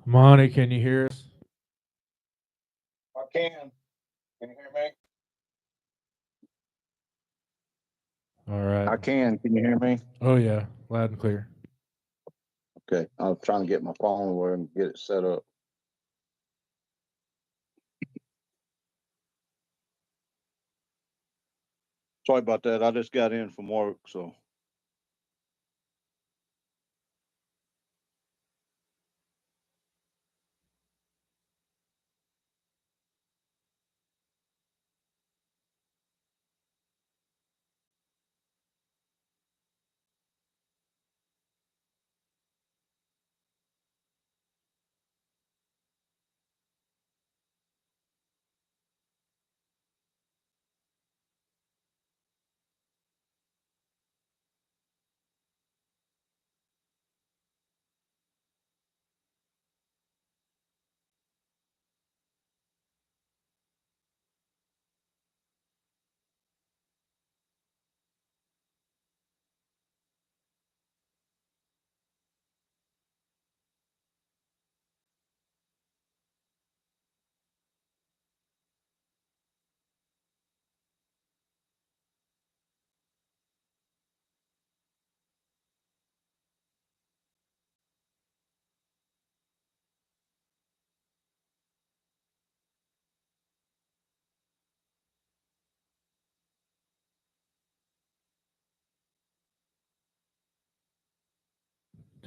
Monty, can you hear us? I can. Can you hear me? All right. I can. Can you hear me? Oh yeah, loud and clear. Okay. I was trying to get my phone where and get it set up. Sorry about that. I just got in from work, so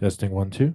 Testing 1 2.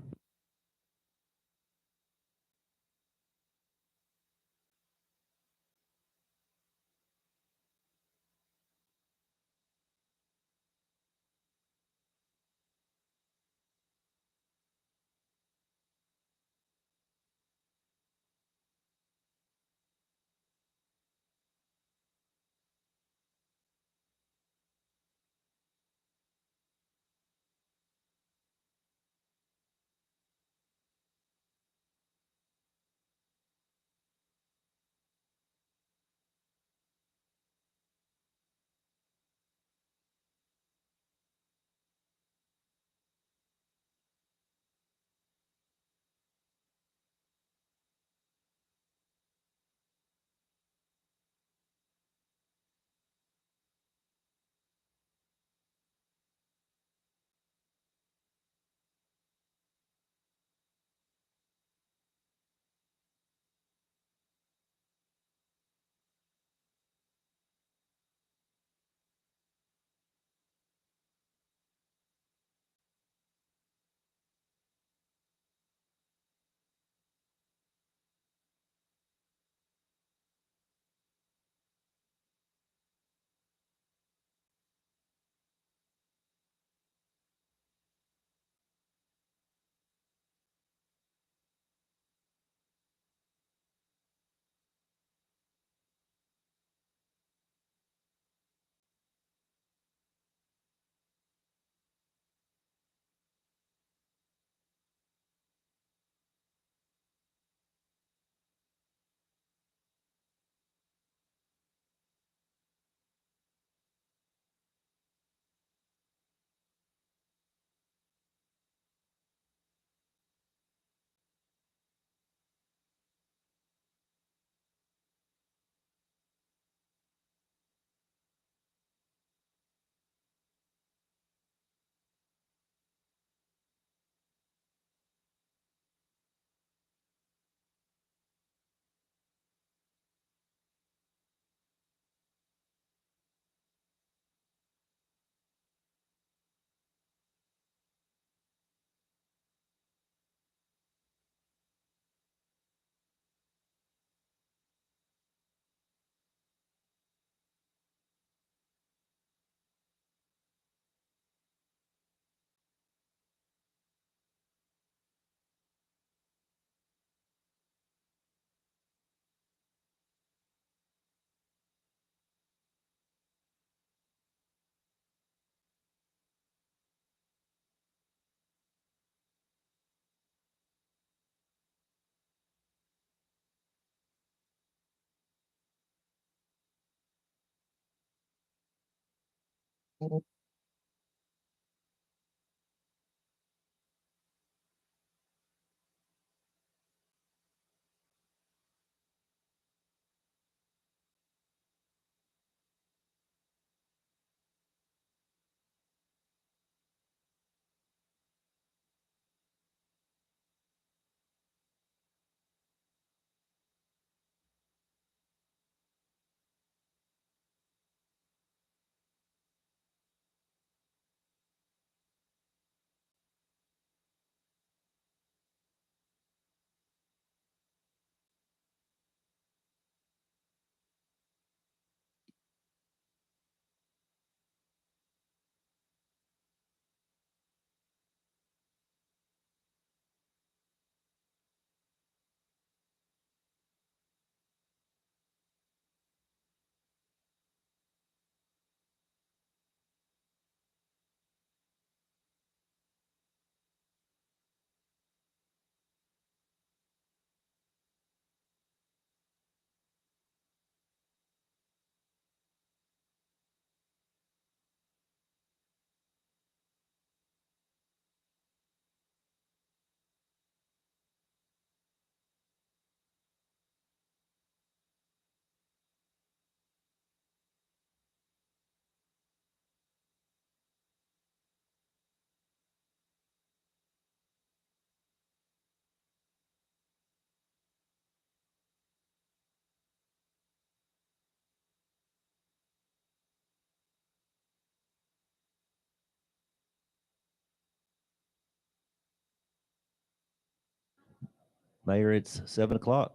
Mayor, it's 7:00.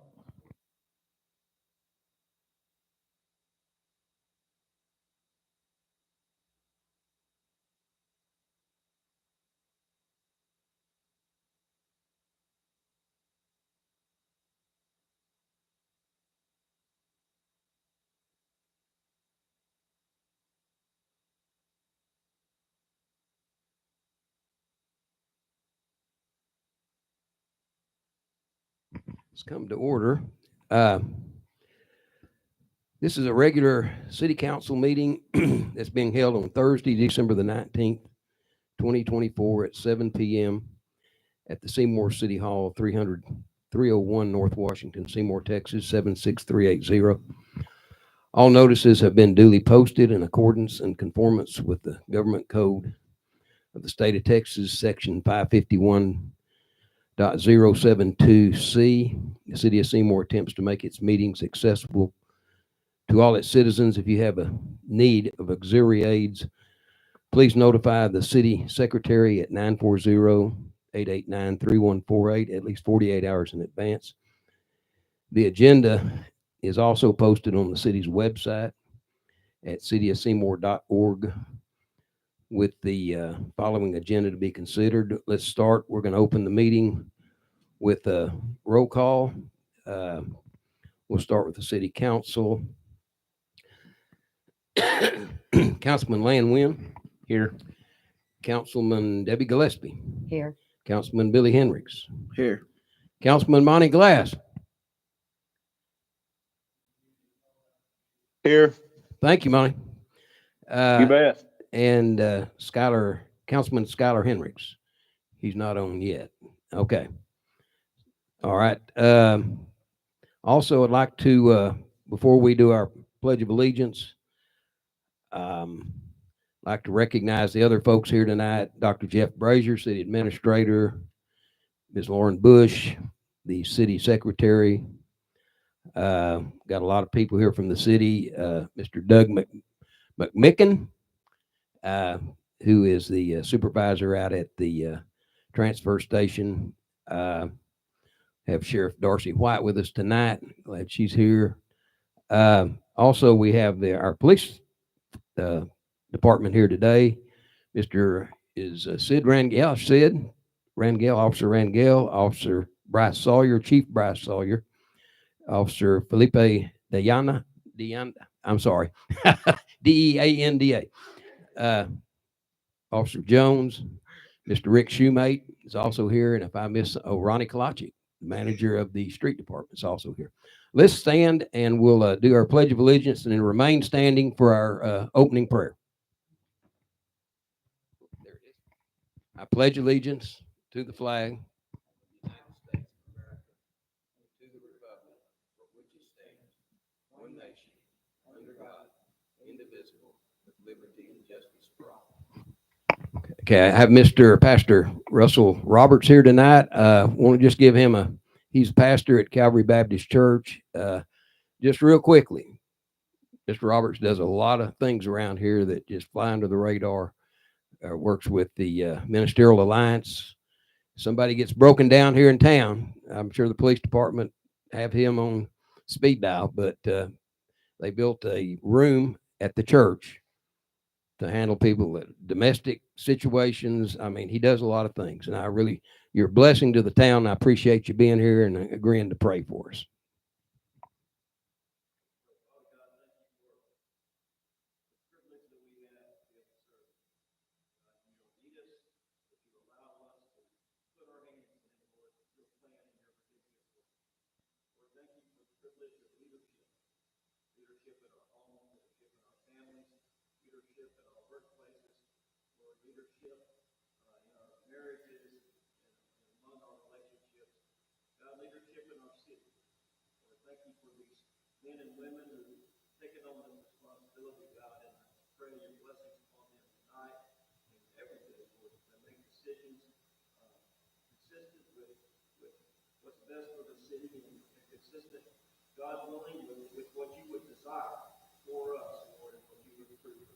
Let's come to order. This is a regular city council meeting that's being held on Thursday, December the 19th, 2024 at 7 p.m. at the Seymour City Hall, 301 North Washington, Seymour, Texas, 76380. All notices have been duly posted in accordance and conformance with the government code of the state of Texas, section 551.072C. The city of Seymour attempts to make its meetings accessible to all its citizens. If you have a need of auxiliary aids, please notify the city secretary at 940-889-3148 at least 48 hours in advance. The agenda is also posted on the city's website at cityofseymour.org with the following agenda to be considered. Let's start. We're going to open the meeting with a roll call. We'll start with the city council. Councilman Lan Wynn. Here. Councilman Debbie Gillespie. Here. Councilman Billy Hendricks. Here. Councilman Monty Glass. Here. Thank you, Monty. You bet. And Councilman Skylar Hendricks. He's not on yet. Okay. All right. Also, I'd like to, before we do our Pledge of Allegiance, like to recognize the other folks here tonight. Dr. Jeff Brazier, City Administrator, Ms. Lauren Bush, the City Secretary. Got a lot of people here from the city. Mr. Doug McMicken, who is the supervisor out at the transfer station. Have Sheriff Darcy White with us tonight. Glad she's here. Also, we have our police department here today. Sid Rangel, Officer Rangel, Officer Bryce Sawyer, Chief Bryce Sawyer, Officer Felipe Deanda, I'm sorry, Deanda, Officer Jones, Mr. Rick Shoemate is also here, and if I miss, Ronnie Kalachi, manager of the street department, is also here. Let's stand and we'll do our Pledge of Allegiance and then remain standing for our opening prayer. There it is. I pledge allegiance to the flag of the United States of America, to the republic for which it stands, one nation, under God, indivisible, with liberty and justice for all. Okay, I have Mr. Pastor Russell Roberts here tonight. Want to just give him he's a pastor at Calvary Baptist Church. Just real quickly, Mr. Roberts does a lot of things around here that just fly under the radar. Works with the Ministerial Alliance. Somebody gets broken down here in town, I'm sure the police department have him on speed dial, but they built a room at the church to handle people with domestic situations. I mean, he does a lot of things, and you're a blessing to the town. I appreciate you being here and agreeing to pray for us. God willing, with what you would desire for us, Lord, and what you would approve of.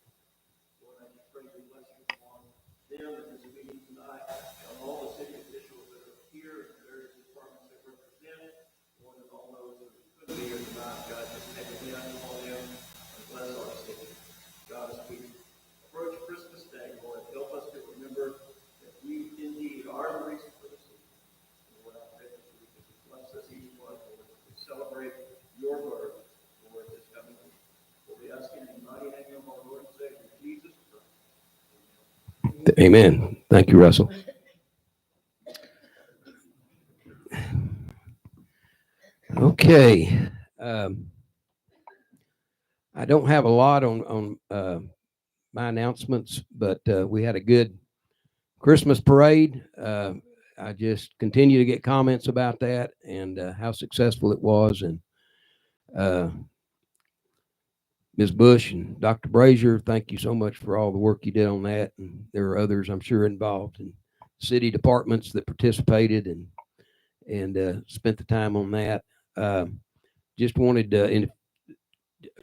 Lord, I just pray your blessing upon them in this meeting tonight, and all the city officials that are here, and various departments that represent Amen. Thank you, Russell. Okay. I don't have a lot on my announcements, but we had a good Christmas parade. I just continue to get comments about that and how successful it was. And Ms. Bush and Dr. Brazier, thank you so much for all the work you did on that. And there are others, I'm sure, involved, and city departments that participated and spent the time on that. Just wanted and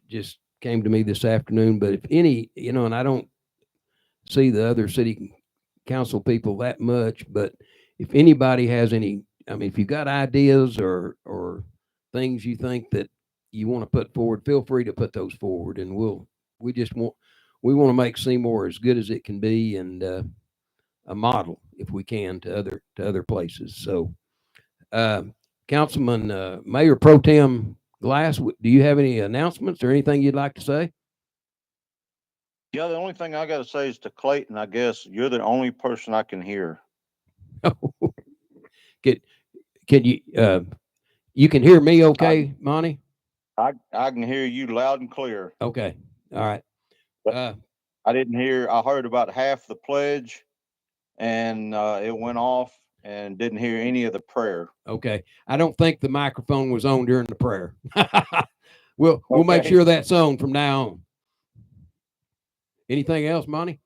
just came to me this afternoon, but if any, and I don't see the other city council people that much, but if anybody has any, if you got ideas or things you think that you want to put forward, feel free to put those forward, and we want to make Seymour as good as it can be, and a model if we can to other places. So, Councilman Mayor Pro Tem Glass, do you have any announcements or anything you'd like to say? Yeah, the only thing I gotta say is to Clayton, I guess, you're the only person I can hear. Can you you can hear me okay, Monty? I can hear you loud and clear. Okay. All right. I heard about half the pledge and it went off and didn't hear any of the prayer. Okay. I don't think the microphone was on during the prayer. We'll make Okay. sure that's on from now on. Anything else, Monty?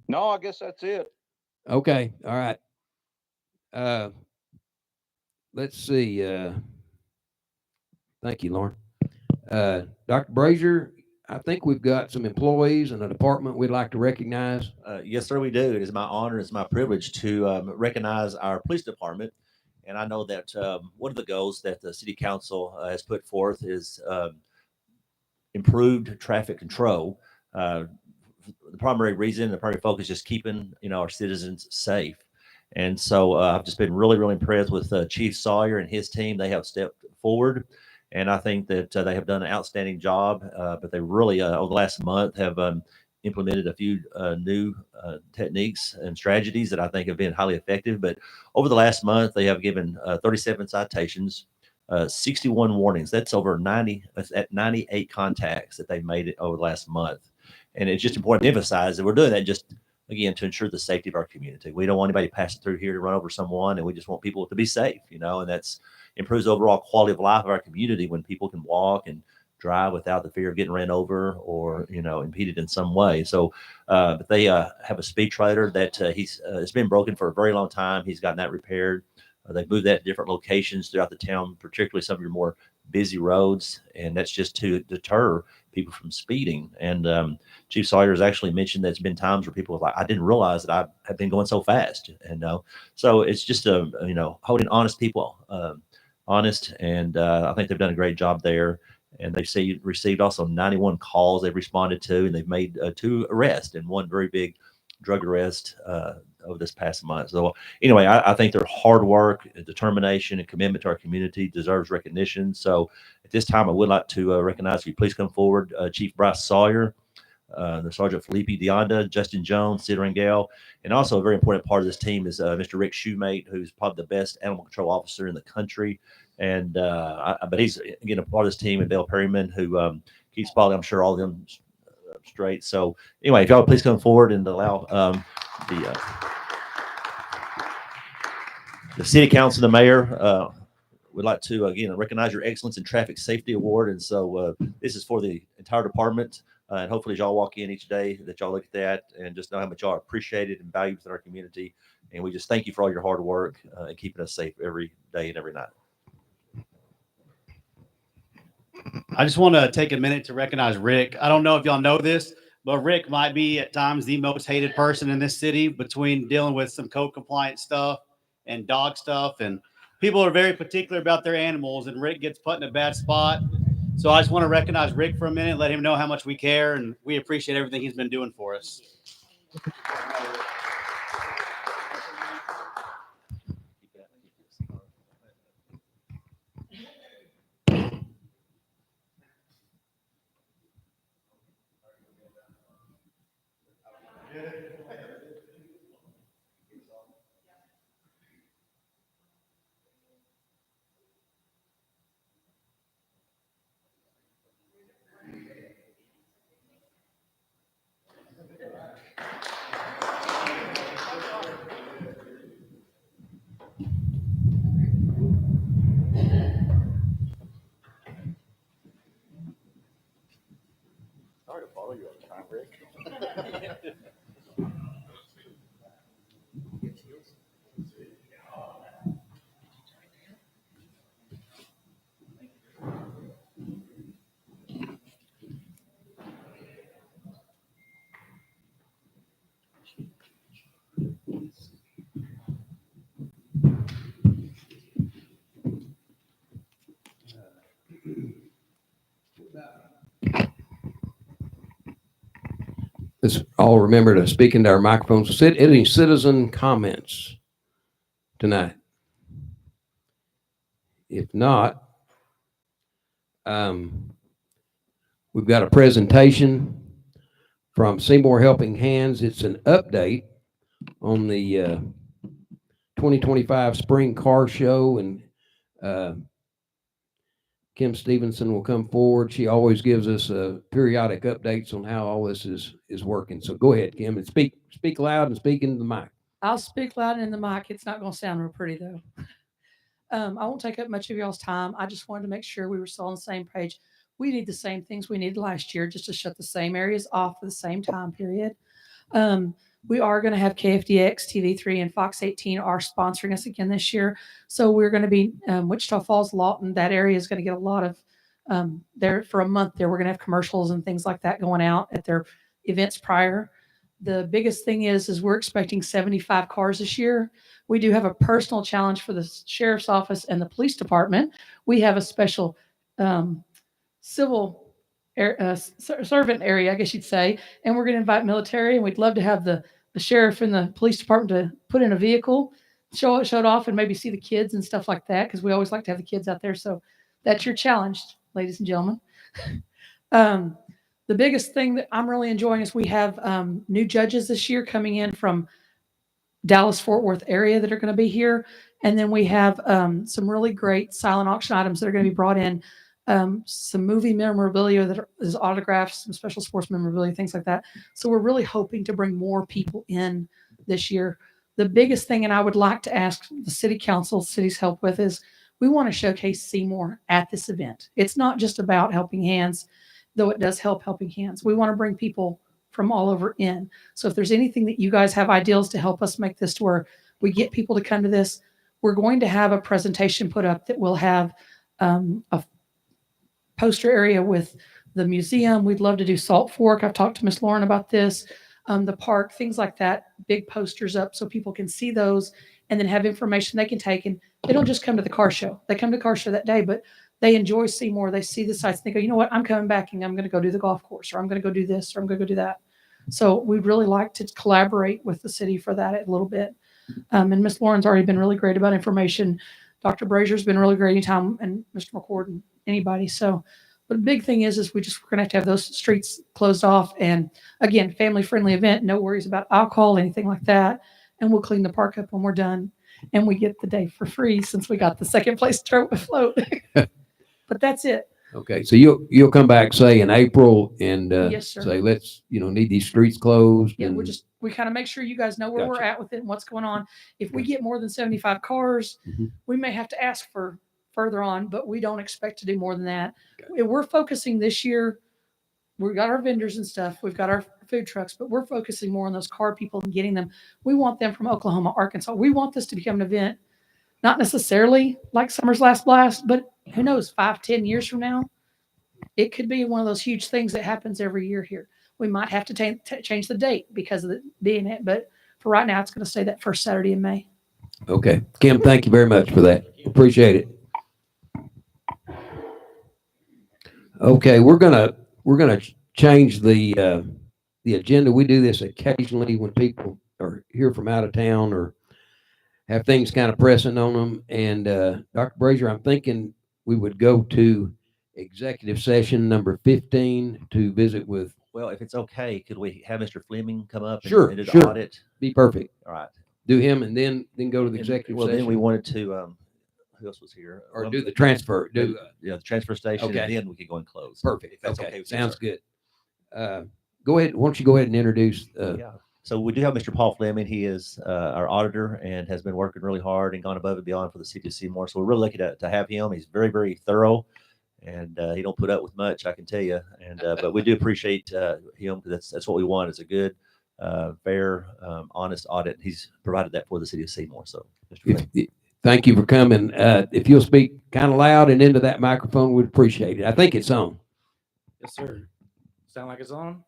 No, I guess that's it. Okay. All right. Let's see. Thank you, Lauren. Dr. Brazier, I think we've got some employees in a department we'd like to recognize. Yes, sir, we do. It is my honor, it's my privilege to recognize our police department. And I know that one of the goals that the city council has put forth is improved traffic control. The primary reason, the primary focus is just keeping our citizens safe. And so I've just been really, really impressed with Chief Sawyer and his team. They have stepped forward, and I think that they have done an outstanding job. But they really, over the last month, have implemented a few new techniques and strategies that I think have been highly effective. But over the last month, they have given 37 citations, 61 warnings. That's over 98 contacts that they've made over the last month. And it's just important to emphasize that we're doing that just, again, to ensure the safety of our community. We don't want anybody passing through here to run over someone, and we just want people to be safe, and that's improves the overall quality of life of our community when people can walk and drive without the fear of getting ran over or, impeded in some way. So, but they have a speed trailer that it's been broken for a very long time. He's gotten that repaired. They've moved that to different locations throughout the town, particularly some of your more busy roads, and that's just to deter people from speeding. And Chief Sawyer has actually mentioned there's been times where people are like, I didn't realize that I have been going so fast. And so it's just holding honest people honest, and I think they've done a great job there. And they've received also 91 calls they've responded to, and they've made 2 arrests and 1 very big drug arrest over this past month. So anyway, I think their hard work, determination, and commitment to our community deserves recognition. So at this time, I would like to recognize, if you please come forward, Chief Bryce Sawyer, the Sergeant Felipe Deonda, Justin Jones, Sid Rangel, and also a very important part of this team is Mr. Rick Shoemate, who's probably the best animal control officer in the country. And but he's again a part of this team, and Bill Perryman, who keeps following, I'm sure, all of them straight. So anyway, if y'all please come forward and allow the city council, the mayor, would like to again recognize your excellence in traffic safety award. And so this is for the entire department. And hopefully, as y'all walk in each day, that y'all look at that and just know how much y'all are appreciated and valued within our community. And we just thank you for all your hard work and keeping us safe every day and every night. I just want to take a minute to recognize Rick. I don't know if y'all know this, but Rick might be at times the most hated person in this city, between dealing with some code compliant stuff and dog stuff. And people are very particular about their animals, and Rick gets put in a bad spot. So I just want to recognize Rick for a minute, let him know how much we care and we appreciate everything he's been doing for us. Let's all remember to speak into our microphones. Any citizen comments tonight? If not, we've got a presentation from Seymour Helping Hands. It's an update on the 2025 Spring Car Show, and Kim Stevenson will come forward. She always gives us periodic updates on how all this is working. So go ahead, Kim, and speak loud and speak into the mic. I'll speak loud in the mic. It's not going to sound real pretty though. I won't take up much of y'all's time. I just wanted to make sure we were still on the same page. We need the same things we needed last year, just to shut the same areas off for the same time period. We are going to have KFDX, TV3, and Fox 18 are sponsoring us again this year. So we're going to be Wichita Falls, Lawton. That area is going to get a lot of there for a month. There, we're going to have commercials and things like that going out at their events prior. The biggest thing is we're expecting 75 cars this year. We do have a personal challenge for the sheriff's office and the police department. We have a special civil servant area, I guess you'd say, and we're going to invite military, and we'd love to have the sheriff and the police department to put in a vehicle, show it off, and maybe see the kids and stuff like that, because we always like to have the kids out there. So that's your challenge, ladies and gentlemen. The biggest thing that I'm really enjoying is we have new judges this year coming in from Dallas-Fort Worth area that are going to be here. And then we have some really great silent auction items that are going to be brought in, some movie memorabilia that is autographs, some special sports memorabilia, things like that. So we're really hoping to bring more people in this year. The biggest thing, and I would like to ask the city council, city's help with, is we want to showcase Seymour at this event. It's not just about Helping Hands, though it does help Helping Hands. We want to bring people from all over in. So if there's anything that you guys have ideas to help us make this to where we get people to come to this, we're going to have a presentation put up that will have a poster area with the museum. We'd love to do Salt Fork. I've talked to Miss Lauren about this. The park, things like that, big posters up so people can see those and then have information they can take. And they don't just come to the car show. They come to the car show that day, but they enjoy Seymour. They see the sites. And they go, you know what? I'm coming back and I'm going to go do the golf course, or I'm going to go do this, or I'm going to go do that. So we'd really like to collaborate with the city for that a little bit. And Miss Lauren's already been really great about information. Dr. Brazier's been really great anytime, and Mr. McCord and anybody. So, but the big thing is we're going to have those streets closed off. And again, family friendly event, no worries about alcohol, anything like that. And we'll clean the park up when we're done. And we get the day for free since we got the second place float. But that's it. Okay, so you'll come back, say, in April and Yes, sir. say, let's, need these streets closed. Yeah, and we kind of make sure you guys know where we're Gotcha. at with it and what's going on. If we get more than 75 cars, Mhm. we may have to ask for further on, but we don't expect to do more than that. We're focusing this year. We've got our vendors and stuff. We've got our food trucks, but we're focusing more on those car people and getting them. We want them from Oklahoma, Arkansas. We want this to become an event, not necessarily like Summer's Last Blast, but who knows, 5-10 years from now, it could be one of those huge things that happens every year here. We might have to change the date because of it being it, but for right now, it's going to stay that first Saturday in May. Okay, Kim, thank you very much for that. Appreciate it. Okay, we're gonna change the agenda. We do this occasionally when people are here from out of town or have things kind of pressing on them. And Dr. Brazier, I'm thinking we would go to executive session number 15 to visit with. Well, if it's okay, could we have Mr. Fleming come up Sure, and do the sure. audit? Be perfect. All right. Do him and then go to the And- executive well, session. then we wanted to, who else was here? or Well, do the transfer. Do the transfer station, Okay. and then we could go and close. perfect. If that's Okay, with you, sounds sir. good. Go ahead. Why don't you go ahead and introduce? Yeah. So we do have Mr. Paul Fleming. He is our auditor and has been working really hard and gone above and beyond for the city of Seymour. So we're really lucky to have him. He's very, very thorough and he don't put up with much, I can tell you. And but we do appreciate him, because that's what we want, is a good, fair, honest audit. He's provided that for the city of Seymour. So, Mr. Flynn. Thank you for coming. If you'll speak kind of loud and into that microphone, we'd appreciate it. I think it's on. Yes, sir. Sound like it's on?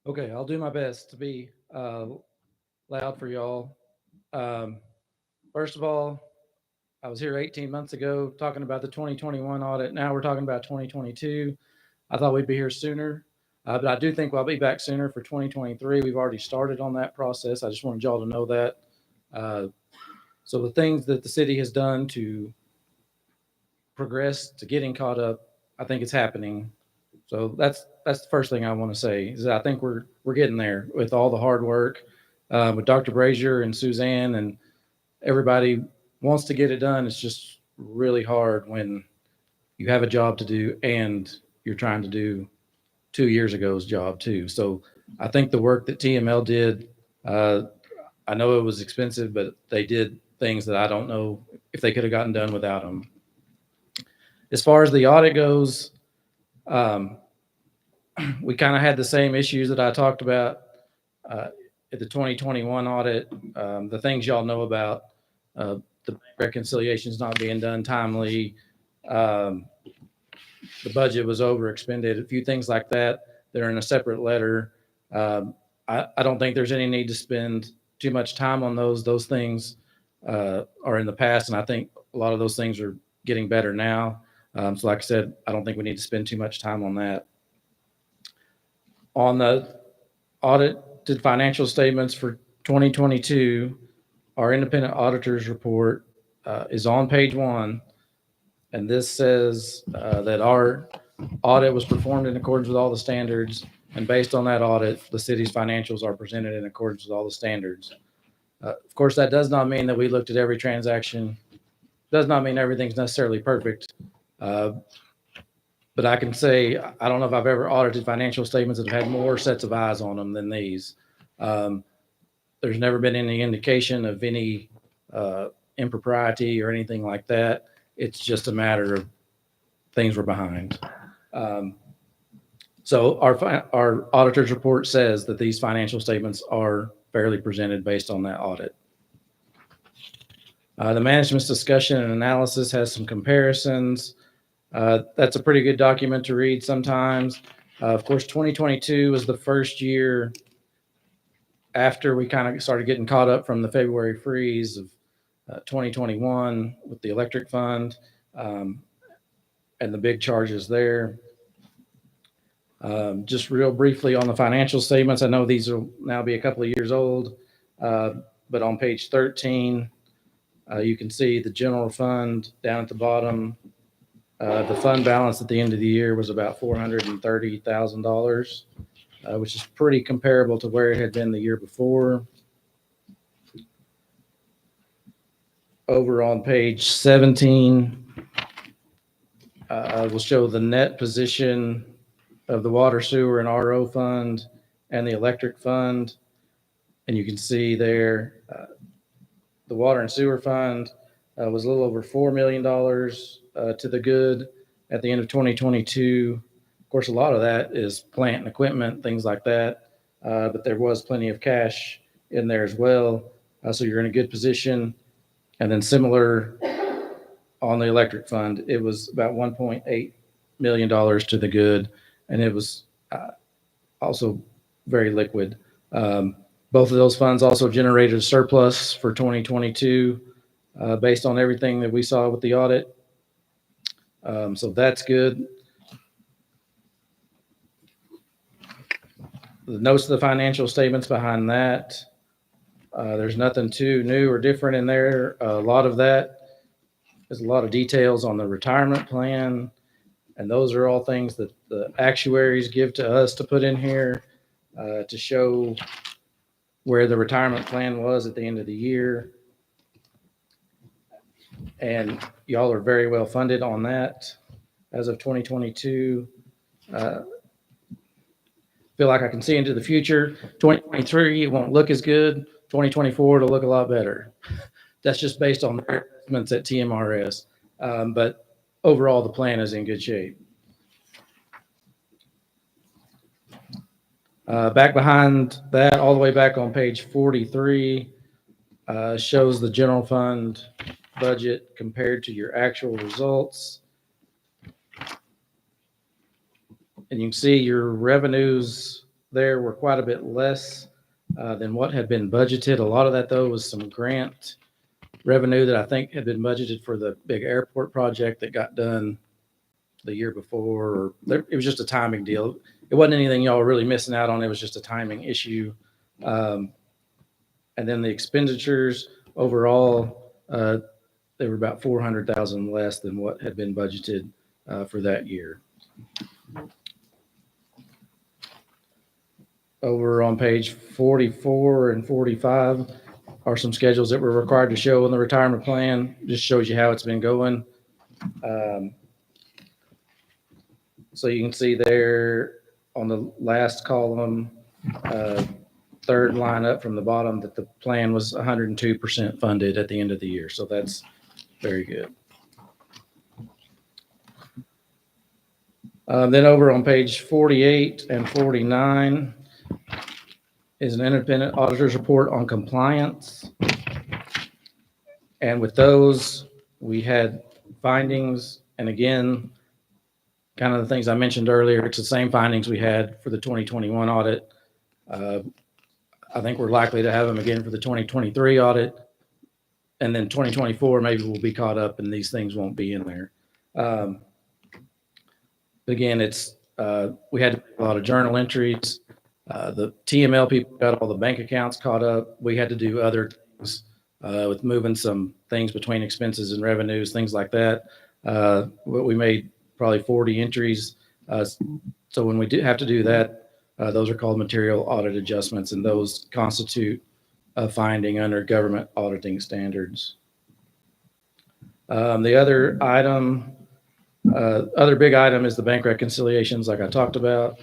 Okay, I'll do my best to be loud for y'all. First of all, I was here 18 months ago talking about the 2021 audit. Now we're talking about 2022. I thought we'd be here sooner, but I do think I'll be back sooner for 2023. We've already started on that process. I just wanted y'all to know that. So the things that the city has done to progress to getting caught up, I think it's happening. So that's the first thing I want to say, is that I think we're getting there with all the hard work, with Dr. Brazier and Suzanne, and everybody wants to get it done. It's just really hard when you have a job to do and you're trying to do 2 years ago's job too. So I think the work that TML did, I know it was expensive, but they did things that I don't know if they could have gotten done without them. As far as the audit goes, we kind of had the same issues that I talked about at the 2021 audit. The things y'all know about, the reconciliations not being done timely, the budget was overexpended, a few things like that. They're in a separate letter. I don't think there's any need to spend too much time on those. Those things are in the past, and I think a lot of those things are getting better now. So like I said, I don't think we need to spend too much time on that. On the audited financial statements for 2022, our independent auditor's report is on page 1. And this says that our audit was performed in accordance with all the standards. And based on that audit, the city's financials are presented in accordance with all the standards. Of course, that does not mean that we looked at every transaction. Does not mean everything's necessarily perfect. But I can say, I don't know if I've ever audited financial statements that have had more sets of eyes on them than these. There's never been any indication of any impropriety or anything like that. It's just a matter of things were behind. So our auditor's report says that these financial statements are fairly presented based on that audit. The management's discussion and analysis has some comparisons. That's a pretty good document to read sometimes. Of course, 2022 was the first year after we kind of started getting caught up from the February freeze of 2021 with the electric fund and the big charges there. Just real briefly on the financial statements, I know these will now be a couple of years old, but on page 13, you can see the general fund down at the bottom. The fund balance at the end of the year was about $430,000, which is pretty comparable to where it had been the year before. Over on page 17, we'll show the net position of the water, sewer, and RO fund and the electric fund. And you can see there, the water and sewer fund was a little over $4 million to the good at the end of 2022. Of course, a lot of that is plant and equipment, things like that. But there was plenty of cash in there as well. So you're in a good position. And then similar on the electric fund, it was about $1.8 million to the good. And it was also very liquid. Both of those funds also generated a surplus for 2022 based on everything that we saw with the audit. So that's good. The notes of the financial statements behind that, there's nothing too new or different in there. A lot of that is a lot of details on the retirement plan. And those are all things that the actuaries give to us to put in here to show where the retirement plan was at the end of the year. And y'all are very well funded on that as of 2022. Feel like I can see into the future. 2023, it won't look as good. 2024, it'll look a lot better. That's just based on their adjustments at TMRS. But overall, the plan is in good shape. Back behind that, all the way back on page 43, shows the general fund budget compared to your actual results. And you can see your revenues there were quite a bit less than what had been budgeted. A lot of that, though, was some grant revenue that I think had been budgeted for the big airport project that got done the year before. It was just a timing deal. It wasn't anything y'all were really missing out on. It was just a timing issue. And then the expenditures overall, they were about 400,000 less than what had been budgeted for that year. Over on page 44 and 45 are some schedules that we're required to show in the retirement plan. Just shows you how it's been going. So you can see there on the last column, third line up from the bottom, that the plan was 102% funded at the end of the year. So that's very good. Then over on page 48 and 49 is an independent auditor's report on compliance. And with those, we had findings. And again, kind of the things I mentioned earlier, it's the same findings we had for the 2021 audit. I think we're likely to have them again for the 2023 audit. And then 2024, maybe we'll be caught up and these things won't be in there. Again, it's we had a lot of journal entries. The TML people got all the bank accounts caught up. We had to do other things with moving some things between expenses and revenues, things like that. We made probably 40 entries. So when we do have to do that, those are called material audit adjustments, and those constitute a finding under government auditing standards. The other item, other big item is the bank reconciliations, like I talked about.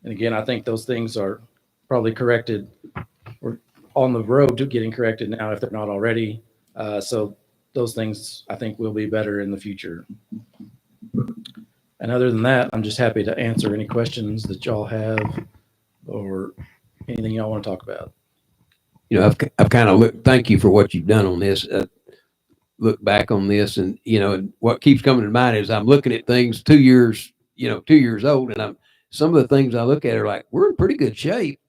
And again, I think those things are probably corrected. We're on the road to getting corrected now if they're not already. So those things I think will be better in the future. And other than that, I'm just happy to answer any questions that y'all have or anything y'all want to talk about. You know, I've kind of looked, thank you for what you've done on this. Look back on this, and, you know, and what keeps coming to mind is I'm looking at things 2 years, 2 years old, and some of the things I look at are like, we're in pretty good shape,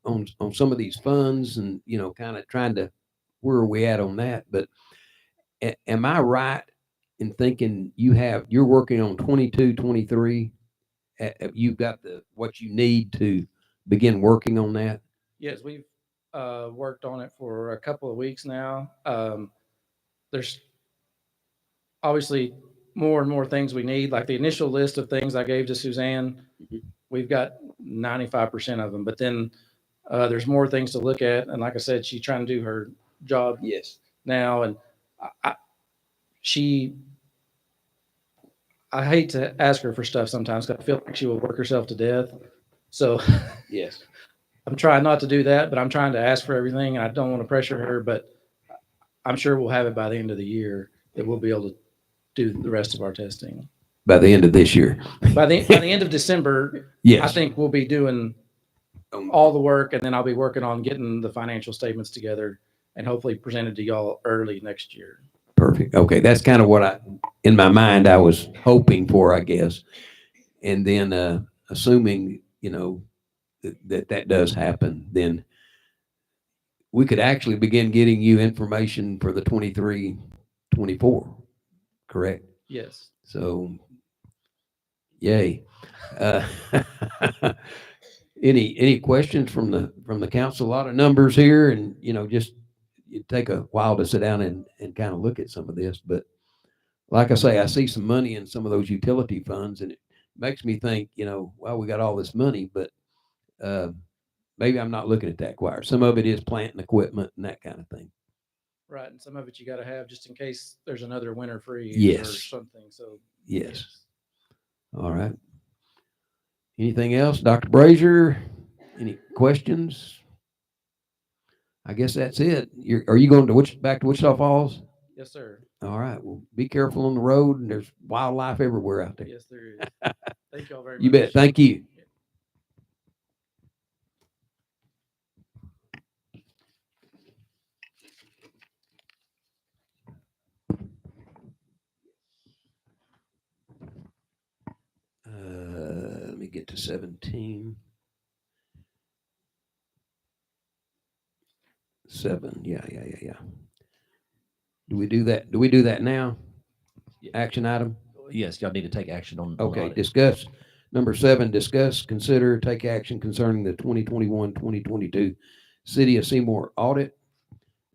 on some of these funds, and, kind of trying to, where are we at on that? But am I right in thinking you're working on 22, 23? You've got what you need to begin working on that? Yes, we've worked on it for a couple of weeks now. There's obviously more and more things we need. Like the initial list of things I gave to Suzanne, we've got 95% of them. But then there's more things to look at. And like I said, she's trying to do her job now. And I hate to ask her for stuff sometimes because I feel like she will work herself to death. So Yes. I'm trying not to do that, but I'm trying to ask for everything. And I don't want to pressure her, but I'm sure we'll have it by the end of the year that we'll be able to do the rest of our testing. By the end of this year? By the end of December, Yes. I think we'll be doing all the work, and then I'll be working on getting the financial statements together and hopefully presented to y'all early next year. Perfect. Okay. That's kind of what in my mind, I was hoping for, I guess. And then assuming, that does happen, then we could actually begin getting you information for the 23, 24, correct? Yes. So, yay. Any questions from the council? A lot of numbers here, and, just it'd take a while to sit down and kind of look at some of this. But like I say, I see some money in some of those utility funds, and it makes me think, well, we got all this money, but maybe I'm not looking at that quite. Some of it is plant and equipment and that kind of thing. Right. And some of it you got to have just in case there's another winter freeze Yes. or something. So, Yes. All right. Anything else? Dr. Brazier, any questions? I guess that's it. Are you going to back to Wichita Falls? Yes, sir. All right. Well, be careful on the road, and there's wildlife everywhere out there. Yes, there is. Thank y'all very much. You bet. Thank you. Let me get to 17. 7. Yeah. Do we do that? Do we do that now? Action item? Yes, y'all need to take action on. Okay, audit. discuss. Number 7, discuss, consider, take action concerning the 2021-2022 City of Seymour audit.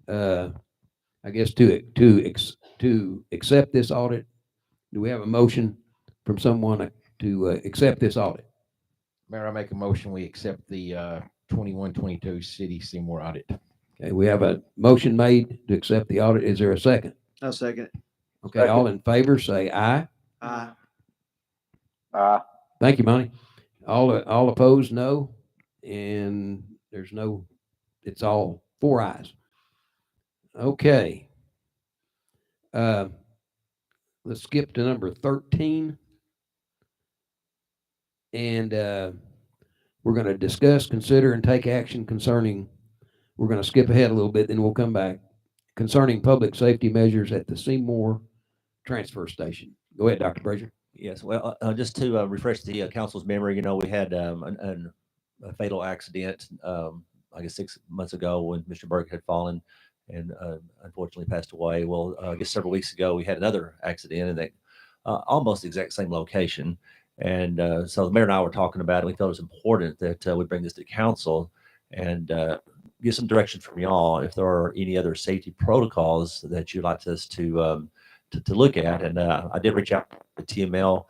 I guess to accept this audit, do we have a motion from someone to accept this audit? Mayor, I make a motion, we accept the 21-22 City Seymour audit. Okay, we have a motion made to accept the audit. Is there a second? I'll second. Okay, all in favor, say aye. Aye. Thank you, Monty. All opposed, no. And there's no, it's all 4 ayes. Okay. Let's skip to number 13. And we're going to discuss, consider, and take action concerning, we're going to skip ahead a little bit, then we'll come back, concerning public safety measures at the Seymour transfer station. Go ahead, Dr. Brazier. Yes, well, just to refresh the council's memory, we had a fatal accident, I guess 6 months ago when Mr. Burke had fallen and unfortunately passed away. Well, I guess several weeks ago we had another accident in that almost the exact same location. And so the mayor and I were talking about it. We felt it was important that we bring this to council and get some direction from y'all if there are any other safety protocols that you'd like us to look at. And I did reach out to TML,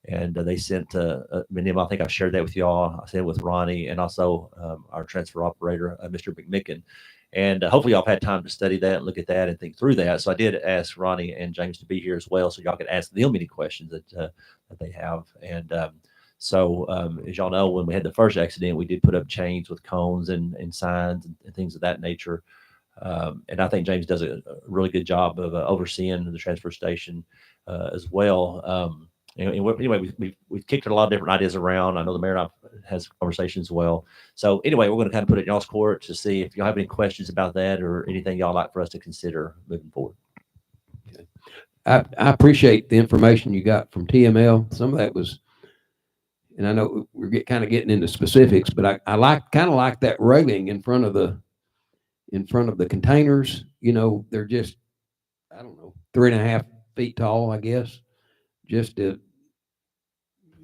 and they sent I think I've shared that with y'all. I sent it with Ronnie and also our transfer operator, Mr. McMicken. And hopefully y'all have had time to study that and look at that and think through that. So I did ask Ronnie and James to be here as well, so y'all could ask them any questions that they have. And so as y'all know, when we had the first accident, we did put up chains with cones and signs and things of that nature. And I think James does a really good job of overseeing the transfer station as well. Anyway, we've kicked a lot of different ideas around. I know the mayor has conversations as well. So anyway, we're going to kind of put it in y'all's court to see if y'all have any questions about that or anything y'all like for us to consider moving forward. Okay. I appreciate the information you got from TML. Some of that was, and I know we're kind of getting into specifics, but I kind of like that railing in front of the containers. They're just, I don't know, 3.5 feet tall, I guess, just to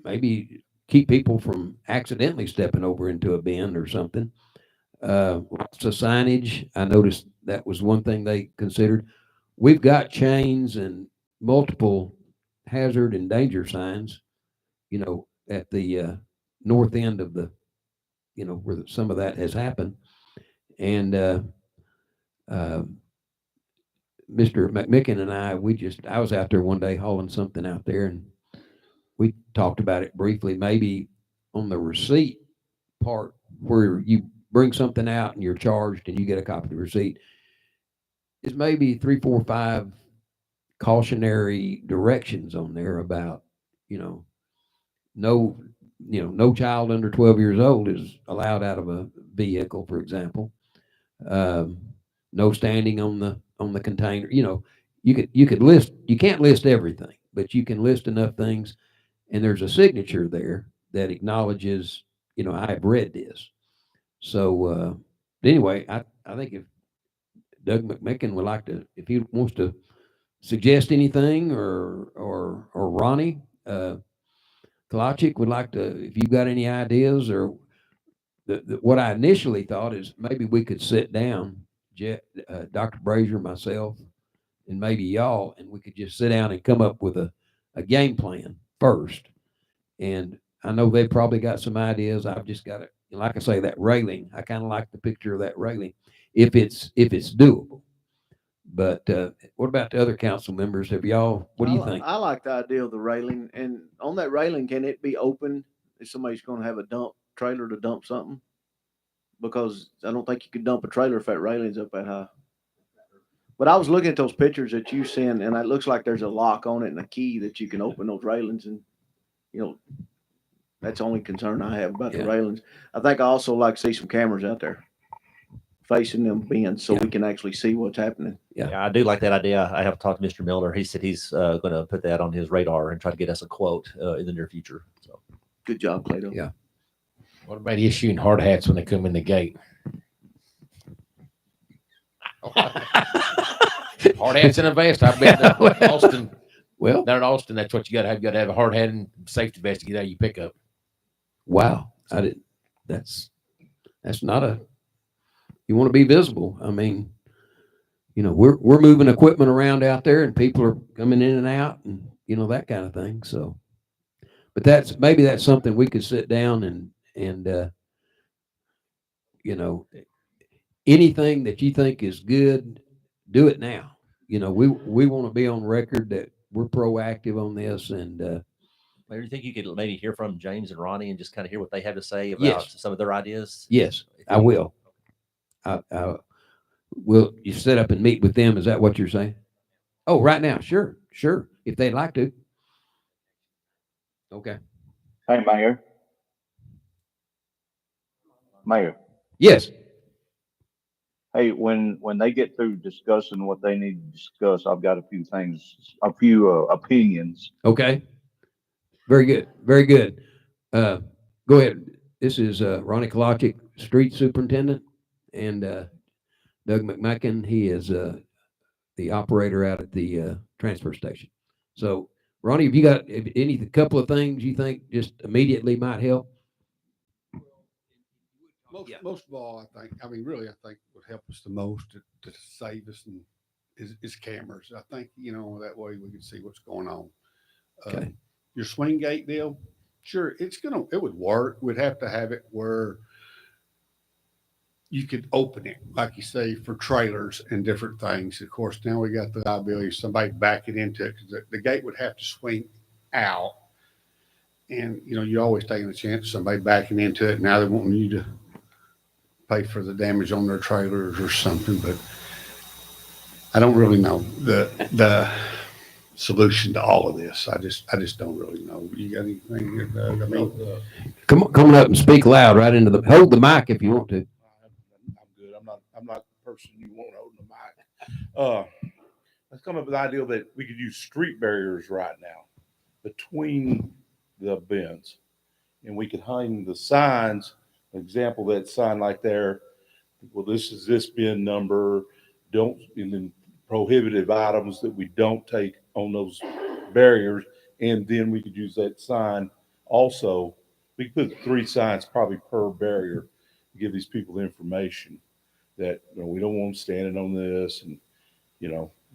maybe keep people from accidentally stepping over into a bin or something. Lots of signage. I noticed that was one thing they considered. We've got chains and multiple hazard and danger signs, at the north end of the, where some of that has happened. And Mr. McMicken and I was out there one day hauling something out there, and we talked about it briefly, maybe on the receipt part where you bring something out and you're charged and you get a copy of the receipt. It's maybe 3, 4, 5 cautionary directions on there about, no child under 12 years old is allowed out of a vehicle, for example. No standing on the container. You could list, you can't list everything, but you can list enough things. And there's a signature there that acknowledges, I've read this. So anyway, I think if Doug McMicken would like to, if he wants to suggest anything, or Ronnie Kalachik would like to, if you've got any ideas, or what I initially thought is maybe we could sit down, Dr. Brazier, myself, and maybe y'all, and we could just sit down and come up with a game plan first. And I know they've probably got some ideas. I've just got to, like I say, that railing. I kind of like the picture of that railing if it's doable. But what about the other council members? What do you think? I like the idea of the railing. And on that railing, can it be open if somebody's going to have a dump trailer to dump something? Because I don't think you could dump a trailer if that railing's up that high. But I was looking at those pictures that you sent, and it looks like there's a lock on it and a key that you can open those railings, and that's the only concern I have about the Yeah. railings. I think I also like to see some cameras out there facing them bends so we can actually see what's happening. Yeah, I do like that idea. I have talked to Mr. Miller. He said he's going to put that on his radar and try to get us a quote in the near future. So Good job, Plato. Yeah. What about issuing hard hats when they come in the gate? Hard hats and a vest. I bet that Austin, Well, down in Austin, that's what you got to have. You got to have a hard hat and safety vest to get out of your pickup. wow. I didn't, that's not you want to be visible. I mean, we're moving equipment around out there and people are coming in and out and, that kind of thing. So, but maybe that's something we could sit down and anything that you think is good, do it now. We want to be on record that we're proactive on this and, maybe you think you could maybe hear from James and Ronnie and just kind of hear what they have to say about Yes. some of their ideas? yes, If I you- will. Will you set up and meet with them? Is that what you're saying? Oh, right now. Sure. If they'd like to. Okay. Hey, Mayor, Yes. hey, when they get through discussing what they need to discuss, I've got a few opinions. Okay. Very good. Very good. Go ahead. This is Ronnie Kolochik, Street Superintendent, and Doug McMacken. He is the operator out at the transfer station. So, Ronnie, have you got any couple of things you think just immediately might help? Most of all, I think would help us the most to save us is cameras. I think, that way we can see what's going on. Okay. Your swing gate deal, sure, it would work. We'd have to have it where you could open it, like you say, for trailers and different things. Of course, now we got the liability of somebody backing into it because the gate would have to swing out. And, you're always taking a chance of somebody backing into it. Now they're wanting you to pay for the damage on their trailers or something, but I don't really know the solution to all of this. I just don't really know. You got anything, Doug? I mean, Coming up and speak loud right into hold the mic if you want to. I'm good. I'm not the person you want holding the mic. Let's come up with the idea that we could use street barriers right now between the bins, and we could hang the signs. An example, that sign like there. Well, this is this bin number. Don't, and then prohibitive items that we don't take on those barriers, and then we could use that sign also. We could put 3 signs probably per barrier to give these people the information that we don't want them standing on this, and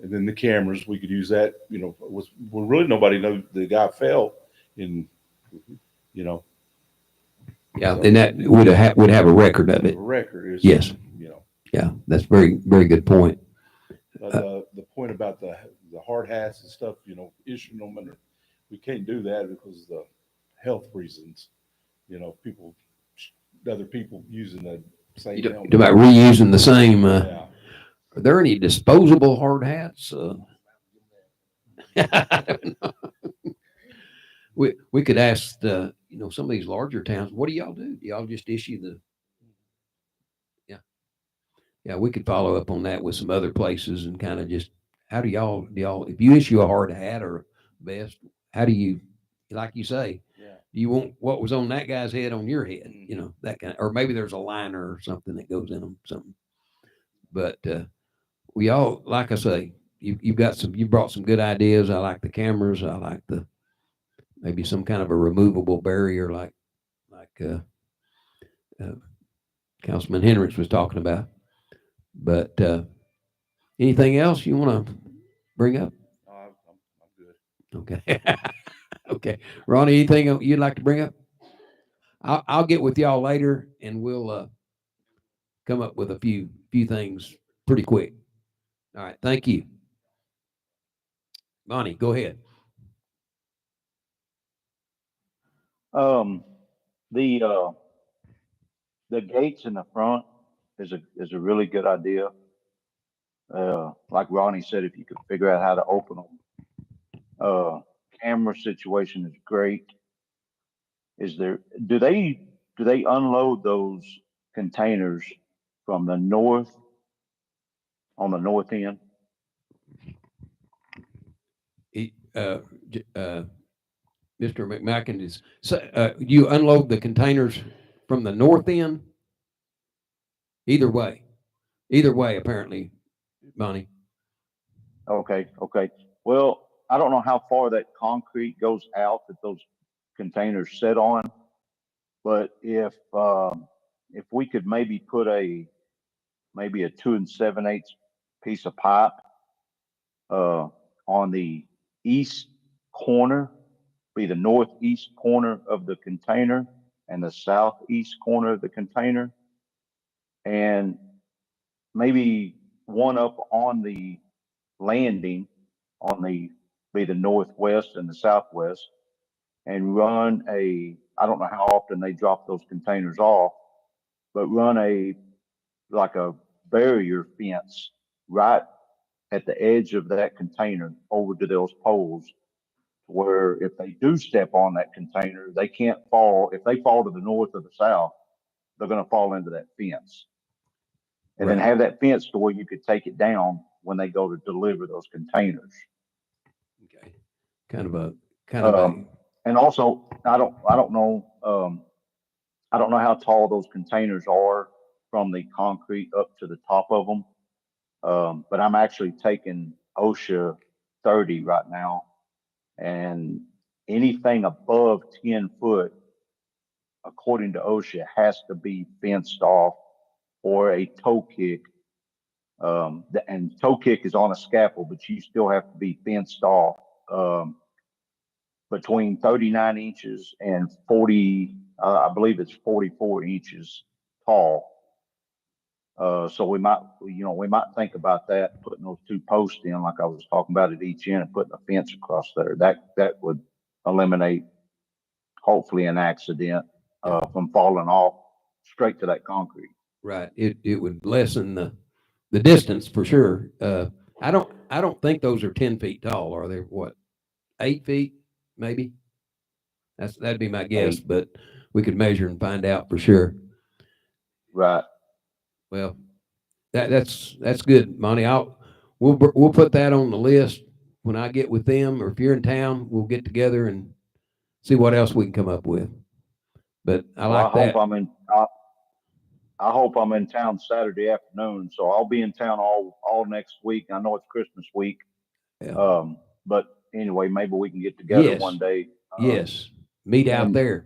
and then the cameras, we could use that. Well, really nobody knows the guy fell, and Yeah, and that would have a record of the it. record is Yes. Yeah, that's very, very good point. But the point about the hard hats and stuff, issuing them under, we can't do that because of the health reasons. Other people using the same You helmet. talk about reusing the same. Yeah. Are there any disposable hard hats? I don't know. We could ask some of these larger towns. What do y'all do? Do y'all just issue the? Yeah, we could follow up on that with some other places and kind of just how do y'all if you issue a hard hat or vest, how do you, like you say, do you want what was on that guy's head on your head? That kind of, or maybe there's a liner or something that goes in them, something. But we all, like I say, you brought some good ideas. I like the cameras. I like maybe some kind of a removable barrier like Councilman Hendricks was talking about. But anything else you want to bring up? I'm good. Okay. Okay. Ronnie, anything you'd like to bring up? I'll get with y'all later and we'll come up with a few things pretty quick. All right. Thank you. Bonnie, go ahead. The gates in the front is a really good idea. like Ronnie said, if you could figure out how to open them. Camera situation is great. Do they unload those containers from the north, on the north end? Mr. McMacken is, so, you unload the containers from the north end? Either way, apparently, Monty. Okay. Well, I don't know how far that concrete goes out that those containers sit on, but if we could maybe put maybe a 2 7/8 piece of pipe on the east corner, be the northeast corner of the container and the southeast corner of the container, and maybe one up on the landing on the northwest and the southwest, and run I don't know how often they drop those containers off, but run like a barrier fence right at the edge of that container over to those poles, where if they do step on that container, they can't fall. If they fall to the north or the south, they're going to fall into that fence. And then have that fence to where you could take it down when they go to deliver those containers. Okay. Kind of a, and also, I don't know how tall those containers are from the concrete up to the top of them. But I'm actually taking OSHA 30 right now, and anything above 10 foot, according to OSHA, has to be fenced off or a toe kick. And toe kick is on a scaffold, but you still have to be fenced off between 39 inches and 40, I believe it's 44 inches tall. So we might think about that, putting those two posts in, like I was talking about at each end, and putting a fence across there. That would eliminate, hopefully, an accident from falling off straight to that concrete. right. It would lessen the distance for sure. I don't think those are 10 feet tall. Are they, what, 8 feet maybe? That'd be my guess, but we could measure and find out for sure. Right. Well, that's good, Monty. We'll put that on the list when I get with them, or if you're in town, we'll get together and see what else we can come up with. But I like that. I hope I'm in town Saturday afternoon, so I'll be in town all next week. I know it's Christmas week. Yeah. But anyway, maybe we can get together one day. Yes. Meet out there.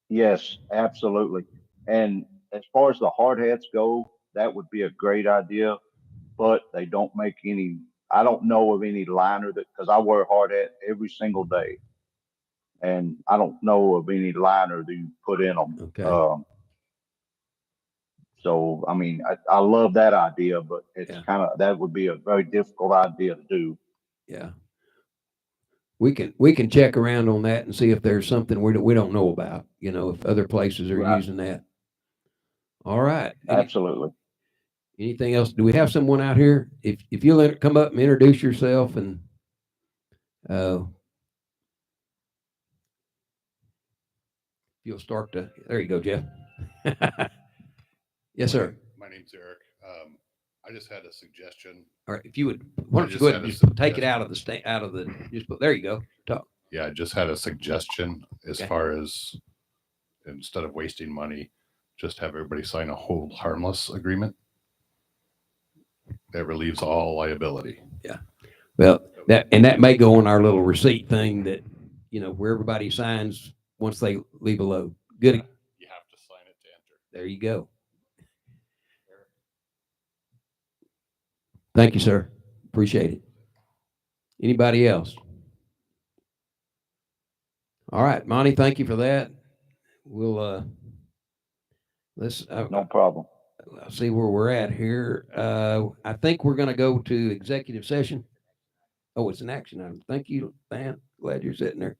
Yes, absolutely. And as far as the hard hats go, that would be a great idea, but they don't make any, I don't know of any liner because I wear a hard hat every single day, and I don't know of any liner that you put in them. Okay. So, I mean, I love that idea, but it's that would be a very difficult idea to do. Yeah. We can check around on that and see if there's something we don't know about, if other places are using that. All right. Absolutely. Anything else? Do we have someone out here? If you'll come up and introduce yourself, and you'll start to, there you go, Jeff. Yes, sir. My name's Eric. I just had a suggestion. All right. If you would, why don't you go ahead and just take it out of the, just put, there you go. Talk. Yeah, I just had a suggestion as far as, instead of wasting money, just have everybody sign a hold harmless agreement that relieves all liability. Yeah. Well, that may go on our little receipt thing that, where everybody signs once they leave a load. Good. You have to sign it to enter. There you go. Thank you, sir. Appreciate it. Anybody else? All right, Monty, thank you for that. We'll, no problem. I'll see where we're at here. I think we're going to go to executive session. Oh, it's an action item. Thank you, Dan. Glad you're sitting there.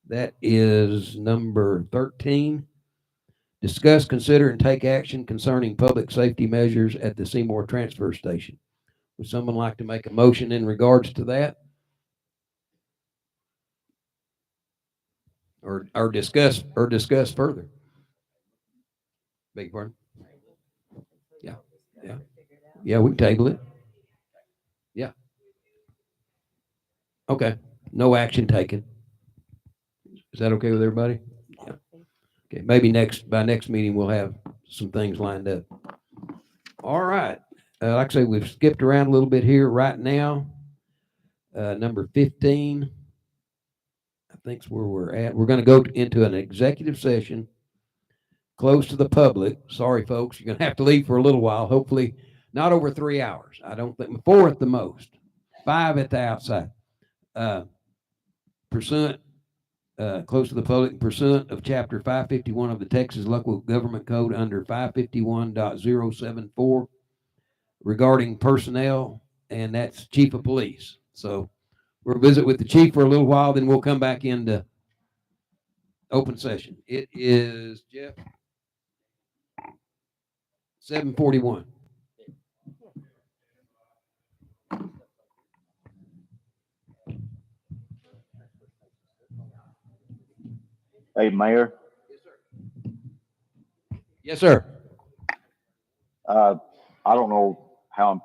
That is number 13. Discuss, consider, and take action concerning public safety measures at the Seymour Transfer Station. Would someone like to make a motion in regards to that? Or discuss further? Beg your pardon? Yeah, we can table it. Yeah. Okay, no action taken. Is that okay with everybody? Yeah. Okay, maybe by next meeting, we'll have some things lined up. All right. Like I say, we've skipped around a little bit here right now. Number 15, I think is where we're at. We're going to go into an executive session, close to the public. Sorry, folks, you're going to have to leave for a little while. Hopefully not over 3 hours. I don't think 4 at the most, 5 at the outside. Pursuant, close to the public, pursuant of Chapter 551 of the Texas Local Government Code under 551.074 regarding personnel, and that's chief of police. So we'll visit with the chief for a little while, then we'll come back into open session. It is, Jeff, 7:41. Hey, Mayor, Yes, sir. I don't know how I'm